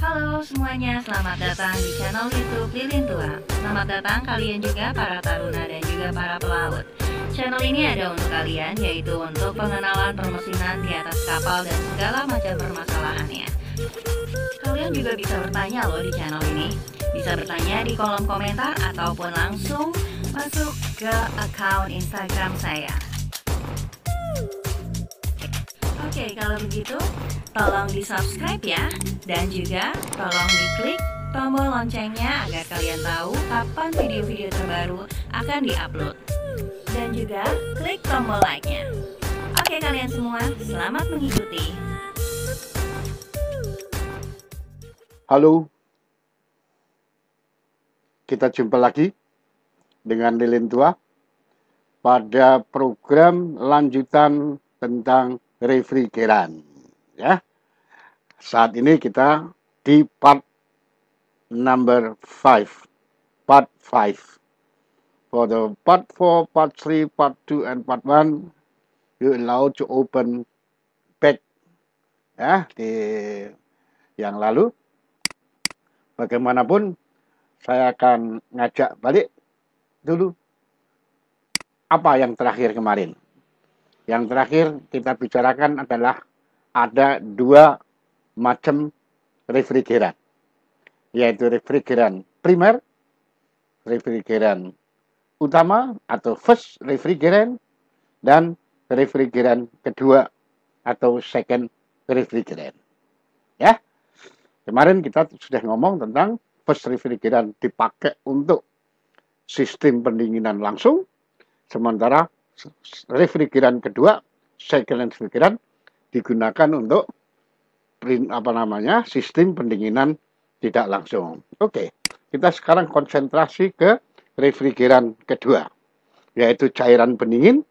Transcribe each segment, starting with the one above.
Halo semuanya, selamat datang di channel YouTube Lilin Tua. Selamat datang kalian juga para taruna dan juga para pelaut. Channel ini ada untuk kalian, yaitu untuk pengenalan permesinan di atas kapal dan segala macam permasalahannya. Kalian juga bisa bertanya loh di channel ini. Bisa bertanya di kolom komentar ataupun langsung masuk ke akun Instagram saya. Oke, kalau begitu tolong di subscribe ya. Dan juga tolong diklik tombol loncengnya agar kalian tahu kapan video-video terbaru akan diupload. Dan juga klik tombol like-nya. Oke kalian semua, selamat mengikuti. Halo, kita jumpa lagi dengan Lilin Tua pada program lanjutan tentang refrigeran. Ya, saat ini kita di part number 5, part 5. For the part 4, part 3, part 2, and part 1, you allowed to open back. Ya, di yang lalu. Bagaimanapun, saya akan ngajak balik dulu apa yang terakhir kemarin. Yang terakhir kita bicarakan adalah ada dua macam refrigeran, yaitu refrigeran primer, refrigeran utama atau first refrigerant, dan refrigeran kedua atau second refrigerant. Ya. Kemarin kita sudah ngomong tentang first refrigerant dipakai untuk sistem pendinginan langsung, sementara refrigeran kedua, second refrigerant, digunakan untuk sistem pendinginan tidak langsung. Oke, kita sekarang konsentrasi ke refrigeran kedua, yaitu cairan pendingin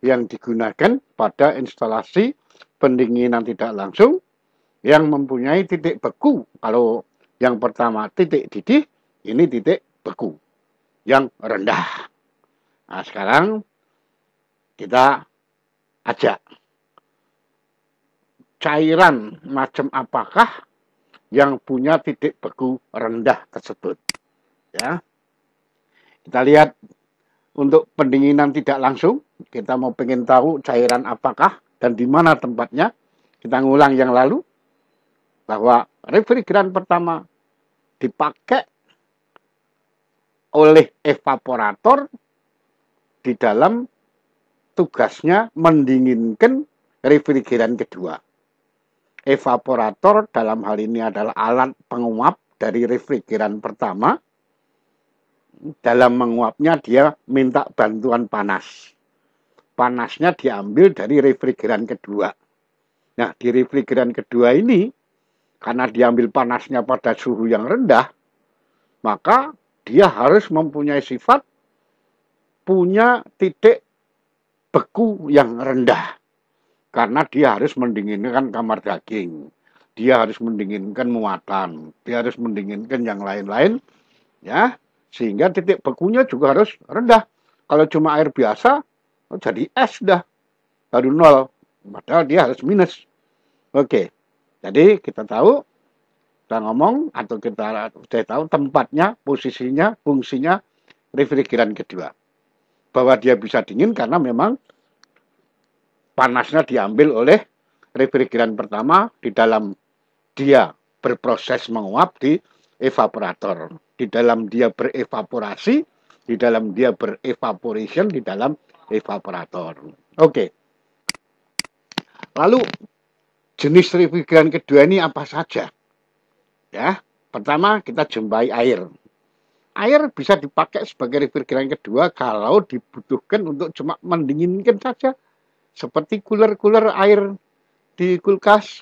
yang digunakan pada instalasi pendinginan tidak langsung yang mempunyai titik beku. Kalau yang pertama titik didih, ini titik beku yang rendah. Nah, sekarang kita ajak cairan macam apakah yang punya titik beku rendah tersebut. Ya, kita lihat untuk pendinginan tidak langsung, kita mau pengen tahu cairan apakah dan di mana tempatnya. Kita ngulang yang lalu, bahwa refrigeran pertama dipakai oleh evaporator di dalam tugasnya mendinginkan refrigeran kedua. Evaporator dalam hal ini adalah alat penguap dari refrigeran pertama. Dalam menguapnya dia minta bantuan panas. Panasnya diambil dari refrigeran kedua. Nah, di refrigeran kedua ini, karena diambil panasnya pada suhu yang rendah, maka dia harus mempunyai sifat punya titik beku yang rendah. Karena dia harus mendinginkan kamar daging, dia harus mendinginkan muatan, dia harus mendinginkan yang lain-lain, ya, sehingga titik bekunya juga harus rendah. Kalau cuma air biasa, jadi es dah, baru 0, padahal dia harus minus. Oke. Jadi kita tahu, kita ngomong atau kita sudah tahu tempatnya, posisinya, fungsinya refrigeran kedua. Bahwa dia bisa dingin karena memang panasnya diambil oleh refrigeran pertama di dalam dia berproses menguap di evaporator. Di dalam dia berevaporasi, di dalam dia berevaporation, di dalam evaporator. Oke. Lalu jenis refrigeran kedua ini apa saja? Ya, pertama kita jumpai air. Air bisa dipakai sebagai refrigeran kedua kalau dibutuhkan untuk cuma mendinginkan saja, seperti cooler air di kulkas.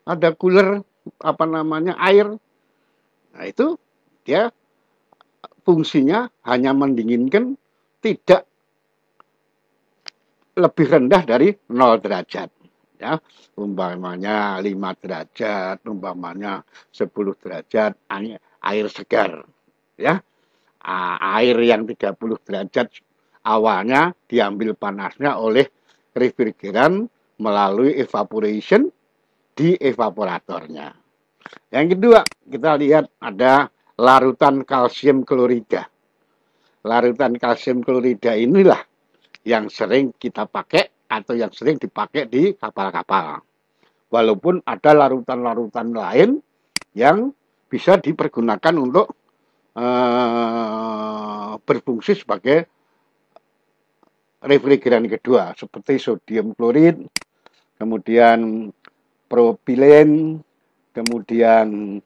Ada cooler air. Nah, itu dia fungsinya hanya mendinginkan, tidak lebih rendah dari 0 derajat. Ya, umpamanya 5 derajat, umpamanya 10 derajat, air segar. Ya, air yang 30 derajat awalnya diambil panasnya oleh refrigeran melalui evaporation di evaporatornya. Yang kedua, kita lihat ada larutan kalsium klorida. Larutan kalsium klorida inilah yang sering kita pakai atau yang sering dipakai di kapal-kapal. Walaupun ada larutan-larutan lain yang bisa dipergunakan untuk berfungsi sebagai refrigeran kedua, seperti sodium klorid, kemudian propilen, kemudian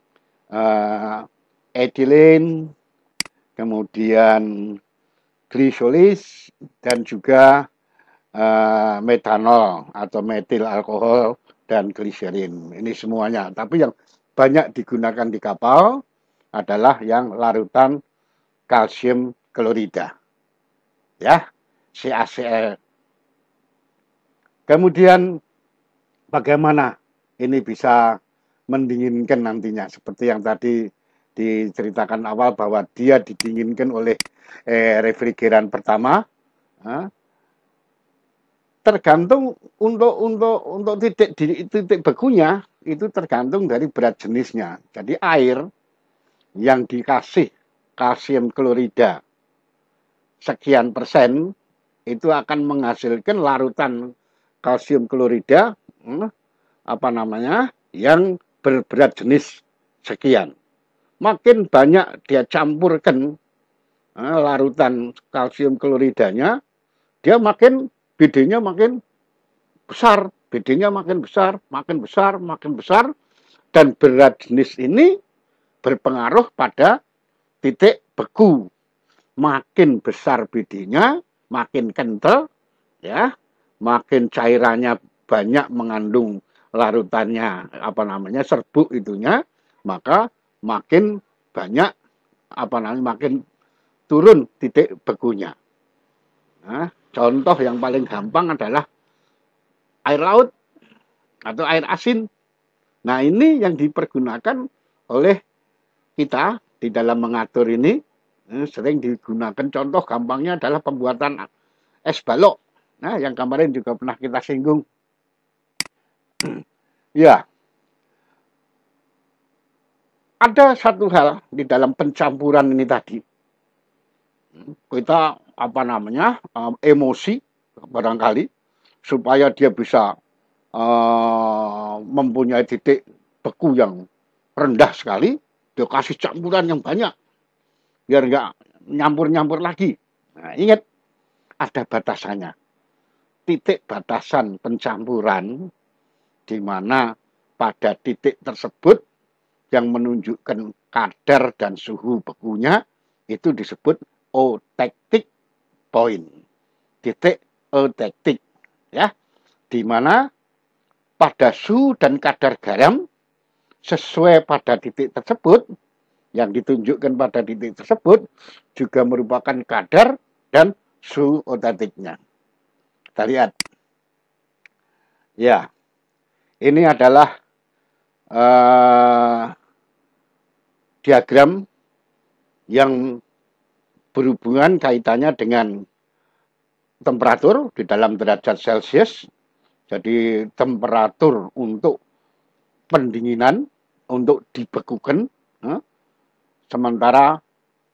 etilen, kemudian glisolis, dan juga metanol atau metil alkohol dan gliserin. Ini semuanya. Tapi yang banyak digunakan di kapal adalah yang larutan kalsium klorida. Ya, CaCl. Kemudian bagaimana ini bisa mendinginkan nantinya, seperti yang tadi diceritakan awal bahwa dia didinginkan oleh refrigeran pertama. Tergantung untuk titik bekunya itu tergantung dari berat jenisnya. Jadi air yang dikasih kalsium klorida sekian persen itu akan menghasilkan larutan kalsium klorida yang berberat jenis sekian. Makin banyak dia campurkan larutan kalsium kloridanya, dia makin BD-nya makin besar, BD-nya makin besar, makin besar, makin besar, dan berat jenis ini berpengaruh pada titik beku. Makin besar BD-nya, makin kental, ya, makin cairannya banyak mengandung larutannya, serbuk itunya, maka makin banyak, makin turun titik bekunya. Nah, contoh yang paling gampang adalah air laut atau air asin. Nah, ini yang dipergunakan oleh kita di dalam mengatur ini sering digunakan. Contoh gampangnya adalah pembuatan es balok. Nah, yang kemarin juga pernah kita singgung. Ya, ada satu hal di dalam pencampuran ini tadi. Kita emosi barangkali supaya dia bisa mempunyai titik beku yang rendah sekali, dia kasih campuran yang banyak biar nggak nyampur lagi. Nah, ingat ada batasannya, titik batasan pencampuran di mana pada titik tersebut yang menunjukkan kadar dan suhu bekunya itu disebut eutectic point, titik eutectic, ya, di mana pada suhu dan kadar garam sesuai pada titik tersebut, yang ditunjukkan pada titik tersebut juga merupakan kadar dan suhu eutecticnya. Kita lihat, ya, ini adalah diagram yang berhubungan kaitannya dengan temperatur di dalam derajat Celcius. Jadi temperatur untuk pendinginan, untuk dibekukan, sementara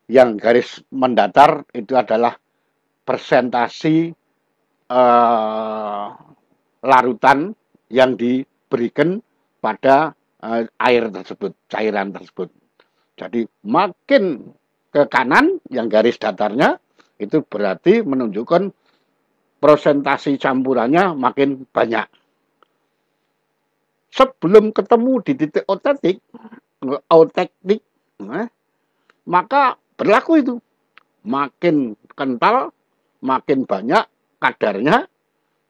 yang garis mendatar itu adalah persentasi larutan yang diberikan pada air tersebut, cairan tersebut. Jadi makin ke kanan yang garis datarnya itu berarti menunjukkan persentasi campurannya makin banyak. Sebelum ketemu di titik eutectic, maka berlaku itu. Makin kental, makin banyak kadarnya,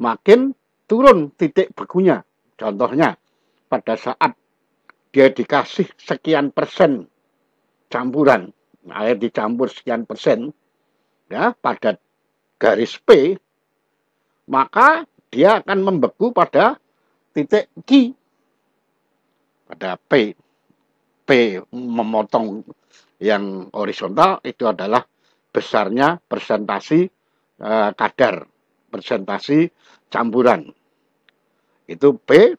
makin turun titik bekunya. Contohnya, pada saat dia dikasih sekian persen campuran, air dicampur sekian persen, ya, pada garis P, maka dia akan membeku pada titik Q, pada P. P memotong yang horizontal itu adalah besarnya persentasi kadar, persentasi campuran. Itu P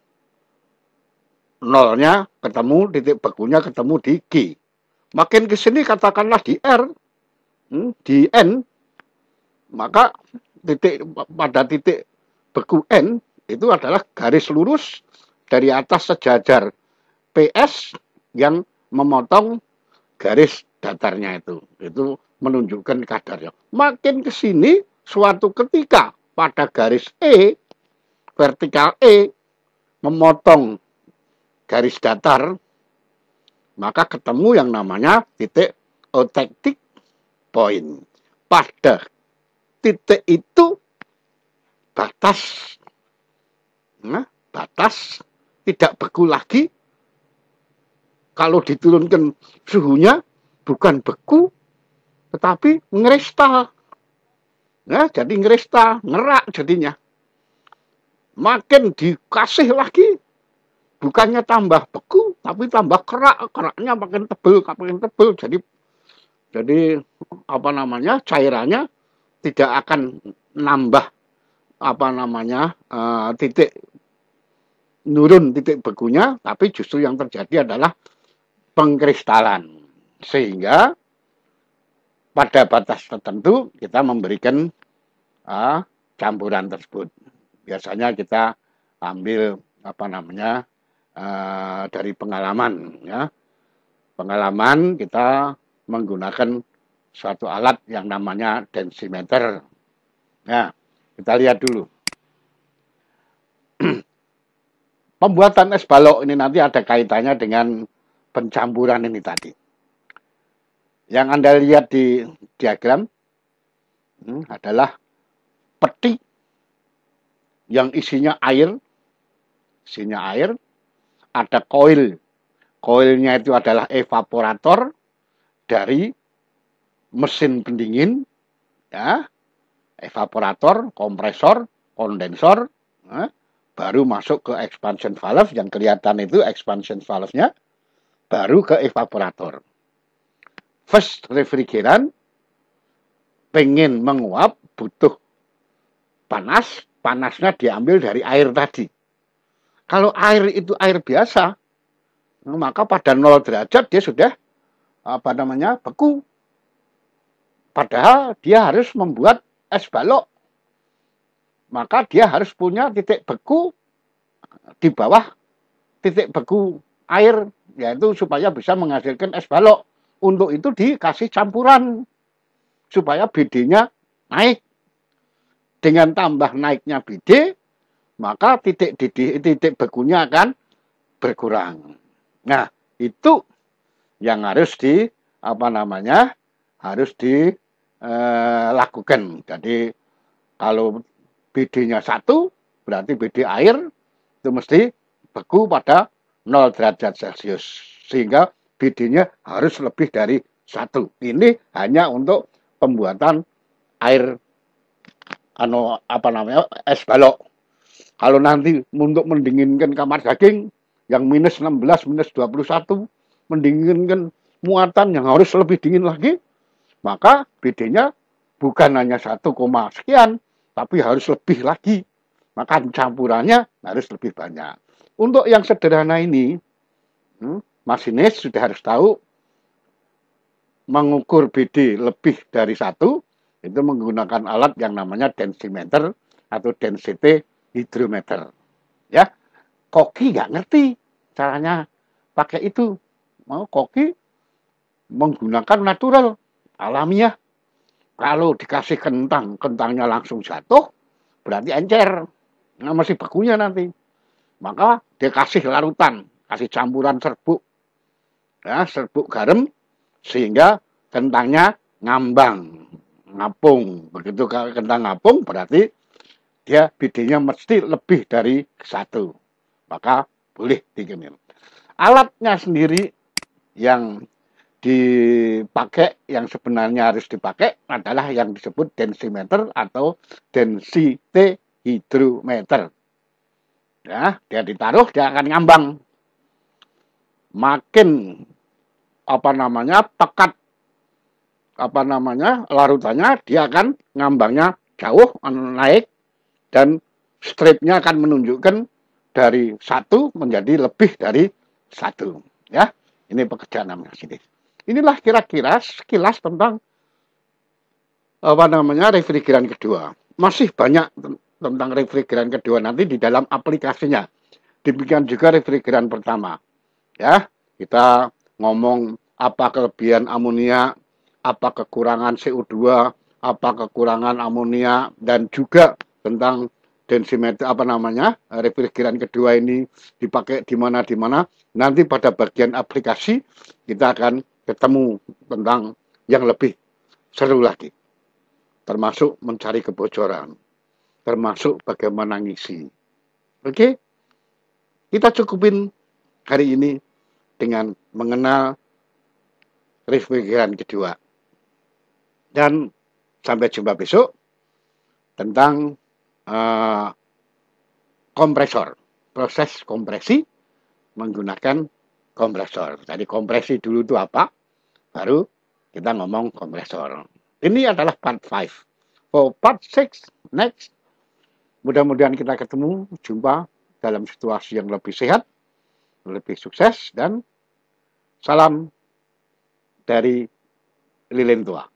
nolnya ketemu, titik bekunya ketemu di G. Makin ke sini katakanlah di R, di N, maka pada titik beku N itu adalah garis lurus dari atas sejajar PS yang memotong garis datarnya itu menunjukkan kadarnya. Makin ke sini suatu ketika pada garis E, vertikal E memotong garis datar, maka ketemu yang namanya titik eutectic point. Pada titik itu batas tidak beku lagi. Kalau diturunkan suhunya bukan beku tetapi ngerestal. Nah, jadi ngerestal, ngerak jadinya. Makin dikasih lagi bukannya tambah beku tapi tambah kerak, keraknya makin tebel. Jadi apa namanya? Cairannya tidak akan nambah titik nurun titik bekunya, tapi justru yang terjadi adalah pengkristalan. Sehingga pada batas tertentu kita memberikan campuran tersebut. Biasanya kita ambil dari pengalaman, ya. Pengalaman kita menggunakan suatu alat yang namanya densimeter. Nah, kita lihat dulu. Pembuatan es balok ini nanti ada kaitannya dengan pencampuran ini tadi. Yang Anda lihat di diagram adalah peti yang isinya air. Ada koil. Koilnya itu adalah evaporator dari mesin pendingin, ya. Evaporator, kompresor, kondensor, baru masuk ke expansion valve. Yang kelihatan itu expansion valve-nya, baru ke evaporator. First refrigeran pengen menguap butuh panas, panasnya diambil dari air tadi. Kalau air itu air biasa, maka pada 0 derajat dia sudah beku. Padahal dia harus membuat es balok. Maka dia harus punya titik beku di bawah titik beku air, yaitu supaya bisa menghasilkan es balok. Untuk itu dikasih campuran supaya BD-nya naik. Dengan tambah naiknya BD, maka titik bekunya akan berkurang. Nah, itu yang harus dilakukan. Jadi kalau BD-nya 1, berarti BD air itu mesti beku pada 0 derajat Celcius. Sehingga BD-nya harus lebih dari 1. Ini hanya untuk pembuatan air es balok. Kalau nanti untuk mendinginkan kamar daging yang minus 16, minus 21, mendinginkan muatan yang harus lebih dingin lagi, maka BD-nya bukan hanya 1, sekian, tapi harus lebih lagi. Maka campurannya harus lebih banyak. Untuk yang sederhana ini, masinis sudah harus tahu mengukur BD lebih dari 1, itu menggunakan alat yang namanya densimeter atau density hydrometer. Ya, koki nggak ngerti caranya pakai itu. Mau koki menggunakan natural, alamiah. Kalau dikasih kentang, kentangnya langsung jatuh, berarti encer. Nah, masih bekunya nanti. Maka dia kasih larutan, kasih campuran serbuk. Ya, serbuk garam, sehingga kentangnya ngapung. Begitu kentang ngapung, berarti dia BD-nya mesti lebih dari 1. Maka boleh dikirim. Alatnya sendiri yang dipakai, yang sebenarnya harus dipakai adalah yang disebut densimeter atau density hydrometer. Ya, dia ditaruh, dia akan ngambang. Makin pekat larutannya, dia akan ngambangnya jauh naik dan stripnya akan menunjukkan dari 1 menjadi lebih dari 1. Ya, ini pekerjaan namanya sini. Inilah kira-kira sekilas tentang refrigeran kedua. Masih banyak tentang refrigeran kedua nanti di dalam aplikasinya. Demikian juga refrigeran pertama. Ya, kita ngomong apa kelebihan amonia, apa kekurangan CO2, apa kekurangan amonia, dan juga tentang densimeter refrigeran kedua ini dipakai di mana. Nanti pada bagian aplikasi kita akan ketemu tentang yang lebih seru lagi, termasuk mencari kebocoran, termasuk bagaimana ngisi. Oke, kita cukupin hari ini dengan mengenal refrigeran kedua. Dan sampai jumpa besok tentang kompresor, proses kompresi menggunakan kompresor. Jadi kompresi dulu itu apa? Baru kita ngomong kompresor. Ini adalah part 5. For part 6 next, mudah-mudahan kita jumpa dalam situasi yang lebih sehat, lebih sukses, dan salam dari lilin tua.